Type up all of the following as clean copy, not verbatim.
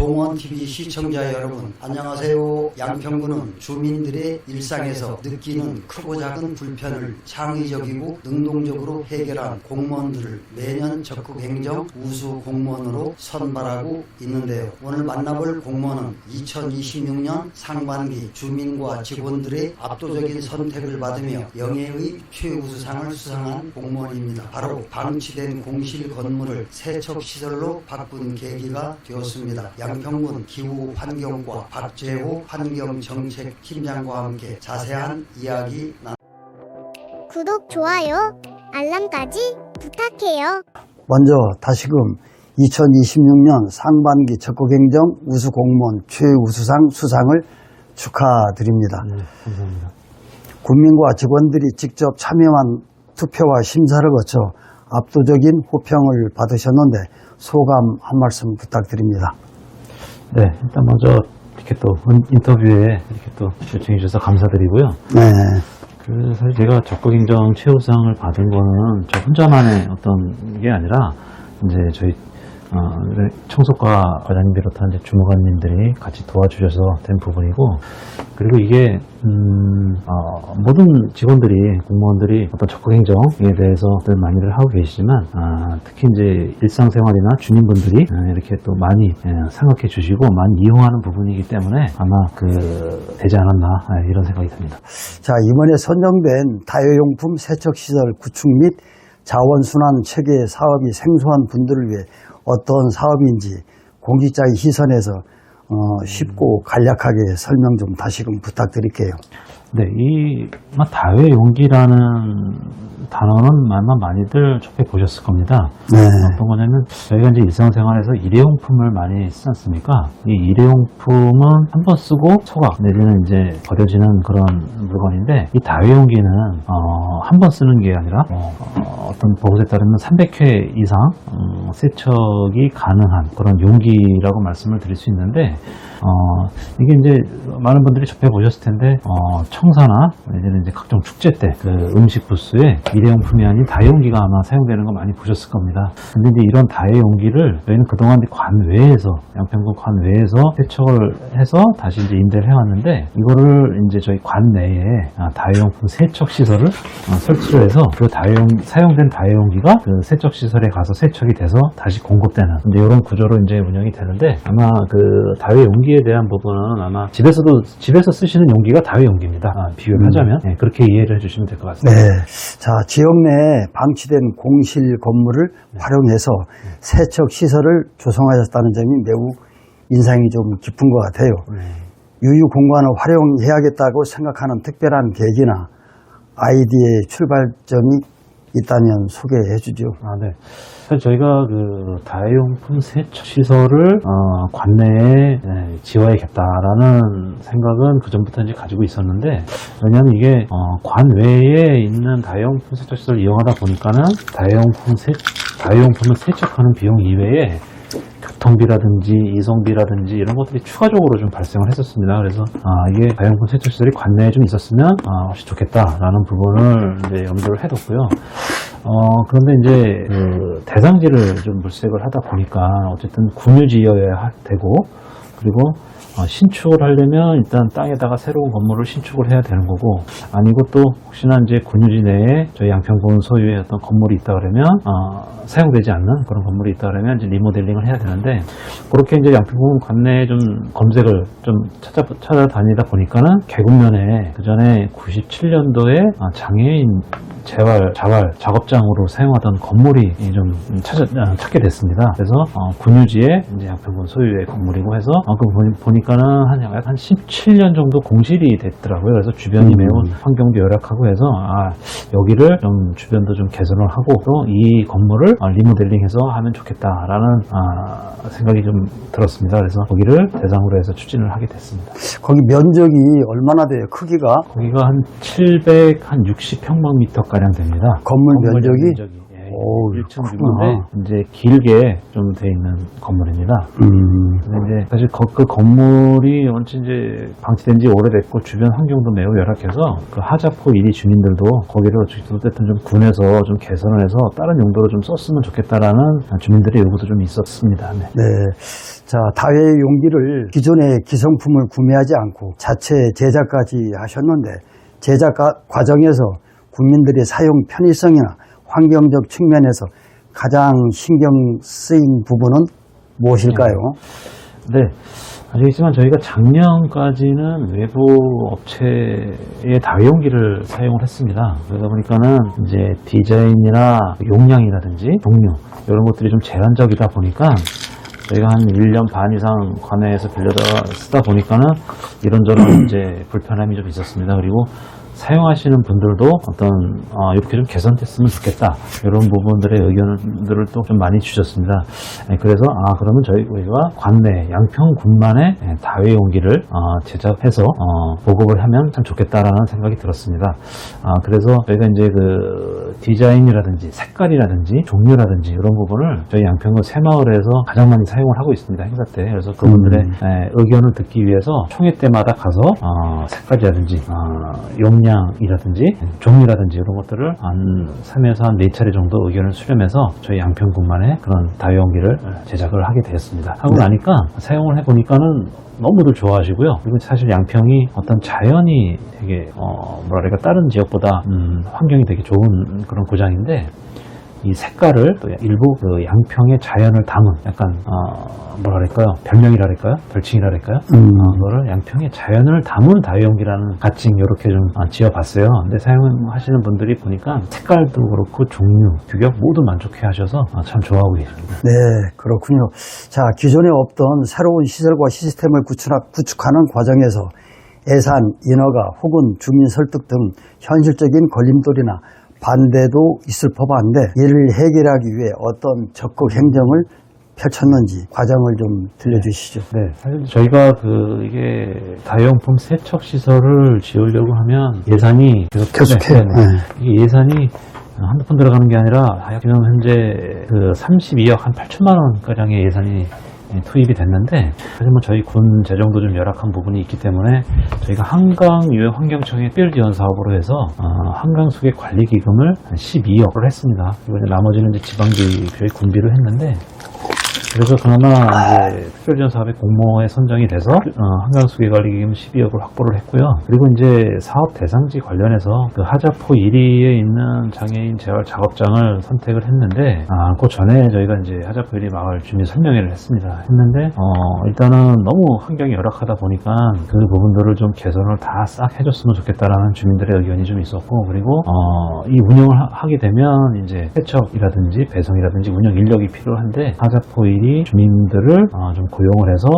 동원TV 시청자 여러분 안녕하세요. 양평구는 주민들의 일상에서 느끼는 크고 작은 불편을 창의적이고 능동적으로 해결한 공무원들을 매년 적극행정 우수 공무원으로 선발하고 있는데요. 오늘 만나볼 공무원은 2026년 상반기 주민과 직원들의 압도적인 선택을 받으며 영예의 최우수상을 수상한 공무원입니다. 바로 방치된 공실 건물을 세척시설로 바꾼 계기가 되었습니다. 양평군 기후환경과 박재호 환경정책팀장과 함께 자세한 이야기 구독, 좋아요, 알람까지 부탁해요. 먼저 다시금 2026년 상반기 적극행정 우수공무원 최우수상 수상을 축하드립니다. 네, 감사합니다. 국민과 직원들이 직접 참여한 투표와 심사를 거쳐 압도적인 호평을 받으셨는데 소감 한 말씀 부탁드립니다. 네, 일단 먼저 이렇게 또 인터뷰에 이렇게 또 요청해 주셔서 감사드리고요. 네. 사실 제가 적극행정 최우수상을 받은 거는 저 혼자만의 어떤 게 아니라 이제 저희 청소과 과장님 비롯한 이제 주무관님들이 같이 도와주셔서 된 부분이고, 그리고 이게 모든 직원들이, 공무원들이 어떤 적극행정에 대해서 많이들 하고 계시지만, 특히 이제 일상생활이나 주민분들이 이렇게 또 많이 생각해 주시고 많이 이용하는 부분이기 때문에 아마 되지 않았나 이런 생각이 듭니다. 자, 이번에 선정된 다회용품 세척시설 구축 및 자원순환 체계 사업이 생소한 분들을 위해 어떤 사업인지 공직자의 시선에서 쉽고 간략하게 설명 좀 다시금 부탁드릴게요. 네, 이 다회용기라는 단어는 아마 많이들 접해 보셨을 겁니다. 네. 어떤 거냐면 저희가 이제 일상생활에서 일회용품을 많이 쓰지 않습니까? 이 일회용품은 한 번 쓰고 소각 내지는 이제 버려지는 그런 물건인데, 이 다회용기는 한 번 쓰는 게 아니라 어떤 보고서에 따르면 300회 이상 세척이 가능한 그런 용기라고 말씀을 드릴 수 있는데, 이게 이제 많은 분들이 접해 보셨을 텐데, 청사나 내지는 이제 각종 축제 때 음식 부스에 일회용품이 아닌 다회용기가 아마 사용되는 거 많이 보셨을 겁니다. 근데 이제 이런 다회용기를 저희는 그동안 관외에서, 양평군 관외에서 세척을 해서 다시 이제 임대를 해왔는데, 이거를 이제 저희 관내에 다회용품 세척 시설을 설치를 해서 사용된 다회용기가 세척 시설에 가서 세척이 돼서 다시 공급되는 이제 이런 구조로 이제 운영이 되는데, 아마 다회용기에 대한 부분은 아마 집에서 쓰시는 용기가 다회용기입니다. 비교를 하자면 그렇게 이해를 해주시면 될 것 같습니다. 네. 자, 지역 내에 방치된 공실 건물을 활용해서 세척 시설을 조성하셨다는 점이 매우 인상이 좀 깊은 것 같아요. 유휴 공간을 활용해야겠다고 생각하는 특별한 계기나 아이디어의 출발점이 있다면 소개해 주죠. 네. 사실 저희가 다회용품 세척 시설을 관내에 지어야겠다라는 생각은 그전부터 이제 가지고 있었는데, 왜냐하면 이게 관외에 있는 다회용품 세척 시설을 이용하다 보니까는 다회용품을 세척하는 비용 이외에 교통비라든지 이송비라든지 이런 것들이 추가적으로 좀 발생을 했었습니다. 그래서 이게 다회용품 세척시설이 관내에 좀 있었으면 훨씬 좋겠다라는 부분을 이제 염두를 해뒀고요. 그런데 이제 대상지를 좀 물색을 하다 보니까 어쨌든 군유지여야 되고, 그리고 신축을 하려면 일단 땅에다가 새로운 건물을 신축을 해야 되는 거고, 아니고 또 혹시나 이제 군유지 내에 저희 양평군 소유의 어떤 건물이 있다 그러면 사용되지 않는 그런 건물이 있다 그러면 이제 리모델링을 해야 되는데, 그렇게 이제 양평군 관내에 좀 검색을 좀 찾아다니다 보니까는 계곡면에 그 전에 97년도에 장애인 자활 작업장으로 사용하던 건물이 좀 찾게 됐습니다. 그래서 군유지에 이제 양평군 소유의 건물이고 해서 보니까는 한 17년 정도 공실이 됐더라고요. 그래서 주변이 매우 환경도 열악하고 해서 여기를 좀 주변도 좀 개선을 하고 또 이 건물을 리모델링해서 하면 좋겠다라는 생각이 좀 들었습니다. 그래서 거기를 대상으로 해서 추진을 하게 됐습니다. 거기 면적이 얼마나 돼요? 크기가? 거기가 한 760평방미터 가량 됩니다. 건물 면적이? 예. 1층 비구인데 이제 길게 좀 돼 있는 건물입니다. 근데 이제 사실 그 건물이 원체 이제 방치된 지 오래됐고 주변 환경도 매우 열악해서 그 하자포 1위 주민들도 거기를 어쨌든 좀 군에서 좀 개선을 해서 다른 용도로 좀 썼으면 좋겠다라는 주민들의 요구도 좀 있었습니다. 네. 네. 자, 다회의 용기를 기존의 기성품을 구매하지 않고 자체 제작까지 하셨는데 제작 과정에서 국민들의 사용 편의성이나 환경적 측면에서 가장 신경 쓰인 부분은 무엇일까요? 네. 아시겠지만 저희가 작년까지는 외부 업체의 다회용기를 사용을 했습니다. 그러다 보니까는 이제 디자인이나 용량이라든지 종류 이런 것들이 좀 제한적이다 보니까 저희가 한 1년 반 이상 관내에서 빌려다 쓰다 보니까는 이런저런 이제 불편함이 좀 있었습니다. 그리고 사용하시는 분들도 이렇게 좀 개선됐으면 좋겠다 이런 부분들의 의견들을 또 좀 많이 주셨습니다. 그래서 그러면 저희가 관내 양평군만의 다회용기를 제작해서 보급을 하면 참 좋겠다라는 생각이 들었습니다. 그래서 저희가 이제 그 디자인이라든지 색깔이라든지 종류라든지 이런 부분을 저희 양평군 새마을에서 가장 많이 사용을 하고 있습니다. 행사 때. 그래서 그분들의 의견을 듣기 위해서 총회 때마다 가서 색깔이라든지 용량이라든지 종류라든지 이런 것들을 한 3에서 한 4차례 정도 의견을 수렴해서 저희 양평군만의 그런 다회용기를 제작을 하게 되었습니다. 하고 나니까 사용을 해보니까는 너무들 좋아하시고요. 그리고 사실 양평이 어떤 자연이 되게 뭐랄까 다른 지역보다 환경이 되게 좋은 그런 고장인데 이 색깔을 또 일부 그 양평의 자연을 담은 약간 뭐랄까요 별명이랄까요 별칭이랄까요 그거를 양평의 자연을 담은 다회용기라는 가칭 이렇게 좀 지어봤어요. 근데 사용하시는 분들이 보니까 색깔도 그렇고 종류, 규격 모두 만족해 하셔서 참 좋아하고 계십니다. 네, 그렇군요. 자, 기존에 없던 새로운 시설과 시스템을 구축하는 과정에서 예산, 인허가 혹은 주민 설득 등 현실적인 걸림돌이나 반대도 있을 법한데 이를 해결하기 위해 어떤 적극 행정을 펼쳤는지 과정을 좀 들려주시죠. 네, 사실 저희가 이게 다회용품 세척 시설을 지으려고 하면 예산이 계속해요. 이게 예산이 한두 푼 들어가는 게 아니라 지금 현재 32억 한 8천만 원가량의 예산이 투입이 됐는데 사실 뭐 저희 군 재정도 좀 열악한 부분이 있기 때문에 저희가 한강유해환경청의 특별 지원 사업으로 해서 한강 수계 관리 기금을 한 12억을 했습니다. 그리고 이제 나머지는 이제 지방비 저희 군비로 했는데 그래서 그나마 이제 특별지원 사업의 공모에 선정이 돼서 한강수계관리기금 12억을 확보를 했고요. 그리고 이제 사업 대상지 관련해서 그 하자포 1위에 있는 장애인 재활 작업장을 선택을 했는데 그 전에 저희가 이제 하자포 1위 마을 주민 설명회를 했습니다. 했는데 일단은 너무 환경이 열악하다 보니까 그 부분들을 좀 개선을 다 싹 해줬으면 좋겠다라는 주민들의 의견이 좀 있었고 그리고 이 운영을 하게 되면 이제 세척이라든지 배송이라든지 운영 인력이 필요한데 하자포 1위 주민들을 좀 고용을 해서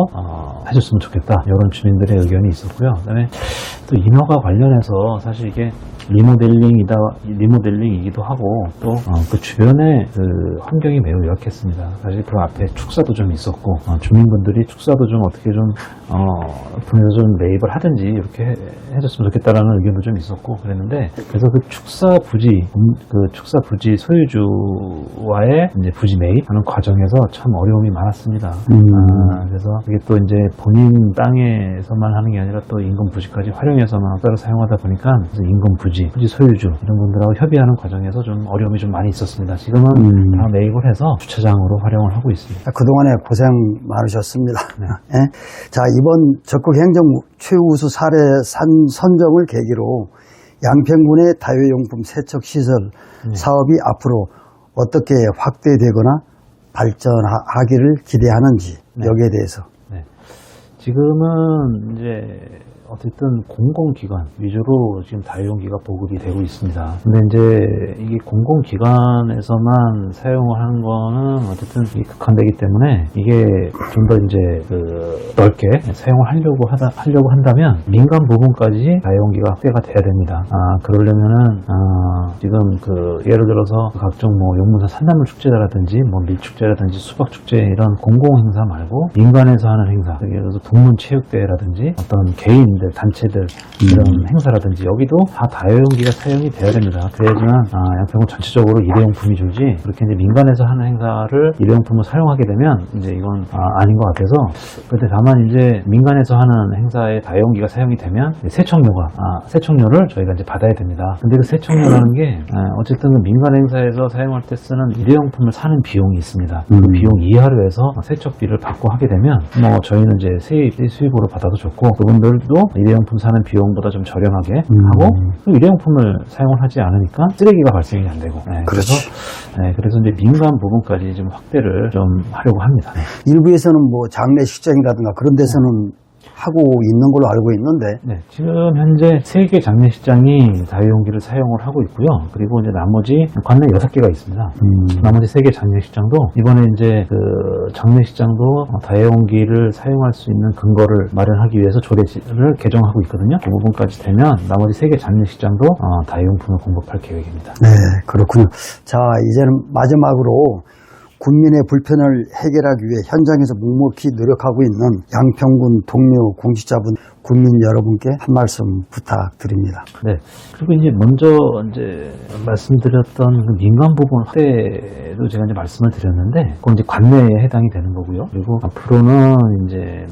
해줬으면 좋겠다 이런 주민들의 의견이 있었고요. 그다음에 또 인허가 관련해서 사실 이게 리모델링이기도 하고 또 그 주변에 그 환경이 매우 열악했습니다. 사실 그 앞에 축사도 좀 있었고 주민분들이 축사도 좀 어떻게 좀 분에서 좀 매입을 하든지 이렇게 해줬으면 좋겠다라는 의견도 좀 있었고 그랬는데 그래서 그 축사 부지 소유주와의 이제 부지 매입하는 과정에서 참 어려움이 많았습니다. 그래서 이게 또 이제 본인 땅에서만 하는 게 아니라 또 인근 부지까지 활용해서만 따로 사용하다 보니까 그래서 인근 부지 소유주 이런 분들하고 협의하는 과정에서 좀 어려움이 좀 많이 있었습니다. 지금은 다 매입을 해서 주차장으로 활용을 하고 있습니다. 그동안에 고생 많으셨습니다. 네. 네? 자, 이번 적극 행정 최우수 사례 선정을 계기로 양평군의 다회용품 세척 시설 사업이 앞으로 어떻게 확대되거나 발전하기를 기대하는지 여기에 대해서. 네. 지금은 이제 어쨌든 공공기관 위주로 지금 다회용기가 보급이 되고 있습니다. 근데 이제 이게 공공기관에서만 사용을 하는 거는 어쨌든 극한되기 때문에 이게 좀 더 이제 넓게 사용을 하려고 한다면 민간 부분까지 다회용기가 확대가 돼야 됩니다. 그러려면은 지금 예를 들어서 각종 뭐 용문산 산나물 축제라든지 뭐 밀축제라든지 수박 축제 이런 공공 행사 말고 민간에서 하는 행사, 예를 들어서 동문 체육대회라든지 어떤 개인 개인들, 단체들 이런 행사라든지 여기도 다 다용기가 사용이 돼야 됩니다. 그래야지만 양평군 전체적으로 일회용품이 줄지 그렇게 이제 민간에서 하는 행사를 일회용품을 사용하게 되면 이제 이건 아닌 것 같아서. 그런데 다만 이제 민간에서 하는 행사에 다용기가 사용이 되면 세척료를 저희가 이제 받아야 됩니다. 근데 그 세척료라는 게 어쨌든 그 민간 행사에서 사용할 때 쓰는 일회용품을 사는 비용이 있습니다. 그 비용 이하로 해서 세척비를 받고 하게 되면 뭐 저희는 이제 수입으로 받아도 좋고 그분들도 일회용품 사는 비용보다 좀 저렴하게 하고 또 일회용품을 사용을 하지 않으니까 쓰레기가 발생이 안 되고 그래서 이제 민간 부분까지 좀 확대를 좀 하려고 합니다. 일부에서는 뭐 장례식장이라든가 그런 데서는 하고 있는 걸로 알고 있는데. 네, 지금 현재 3개 장례식장이 다용기를 사용을 하고 있고요. 그리고 이제 나머지 관내 6개가 있습니다. 나머지 3개 장례식장도 이번에 이제 그 장례식장도 다용기를 사용할 수 있는 근거를 마련하기 위해서 조례를 개정하고 있거든요. 그 부분까지 되면 나머지 3개 장례식장도 다용품을 공급할 계획입니다. 네, 그렇군요. 자, 이제는 마지막으로 군민의 불편을 해결하기 위해 현장에서 묵묵히 노력하고 있는 양평군 동료 공직자분, 군민 여러분께 한 말씀 부탁드립니다. 네. 그리고 이제 먼저 이제 말씀드렸던 그 민간 부분 확대도 제가 이제 말씀을 드렸는데, 그건 이제 관내에 해당이 되는 거고요. 그리고 앞으로는 이제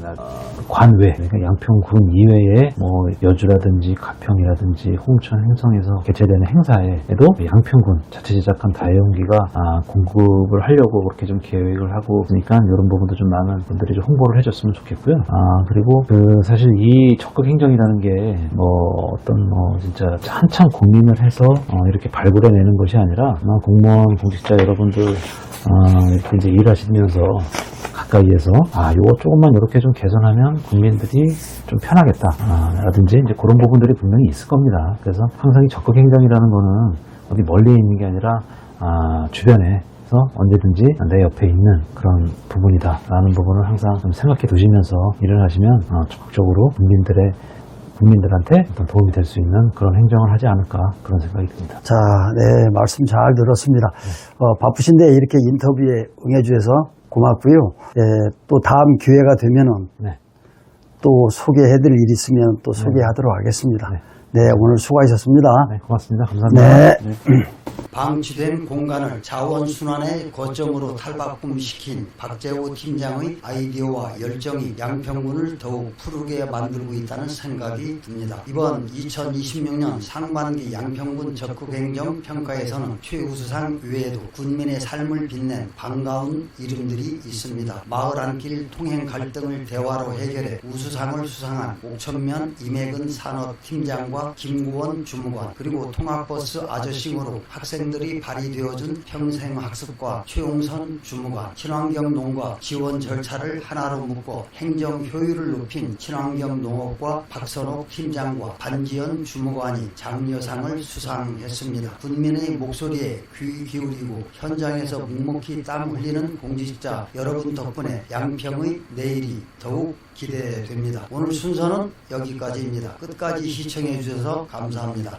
관외, 그러니까 양평군 이외에 뭐 여주라든지 가평이라든지 홍천, 행성에서 개최되는 행사에도 양평군 자체 제작한 다용기가 공급을 하려고 그렇게 좀 계획을 하고 있으니까 이런 부분도 좀 많은 분들이 좀 홍보를 해줬으면 좋겠고요. 그리고 사실 이 적극 행정이라는 게 진짜 한참 고민을 해서 이렇게 발굴해내는 것이 아니라 공무원 공직자 여러분들 이렇게 이제 일하시면서 가까이에서 요거 조금만 이렇게 좀 개선하면 국민들이 좀 편하겠다 라든지 이제 그런 부분들이 분명히 있을 겁니다. 그래서 항상 이 적극 행정이라는 거는 어디 멀리 있는 게 아니라 주변에 언제든지 내 옆에 있는 그런 부분이다 라는 부분을 항상 좀 생각해 두시면서 일을 하시면 적극적으로 국민들한테 어떤 도움이 될 수 있는 그런 행정을 하지 않을까 그런 생각이 듭니다. 자, 네, 말씀 잘 들었습니다. 바쁘신데 이렇게 인터뷰에 응해주셔서 고맙고요. 또 다음 기회가 되면은 또 소개해드릴 일 있으면 또 소개하도록 하겠습니다. 네, 오늘 수고하셨습니다. 네, 고맙습니다. 감사합니다. 네. 방치된 공간을 자원순환의 거점으로 탈바꿈시킨 박재호 팀장의 아이디어와 열정이 양평군을 더욱 푸르게 만들고 있다는 생각이 듭니다. 이번 2026년 상반기 양평군 적극행정 평가에서는 최우수상 외에도 군민의 삶을 빛낸 반가운 이름들이 있습니다. 마을 안길 통행 갈등을 대화로 해결해 우수상을 수상한 옥천면 임혜근 산업팀장과 김구원 주무관, 그리고 통학버스 아저씨으로 학생들이 발휘되어준 평생학습과 최용선 주무관, 친환경 농가 지원 절차를 하나로 묶어 행정 효율을 높인 친환경 농업과 박선옥 팀장과 반지연 주무관이 장려상을 수상했습니다. 군민의 목소리에 귀 기울이고 현장에서 묵묵히 땀 흘리는 공직자 여러분 덕분에 양평의 내일이 더욱 기대됩니다. 오늘 순서는 여기까지입니다. 끝까지 시청해 주셔서 감사합니다.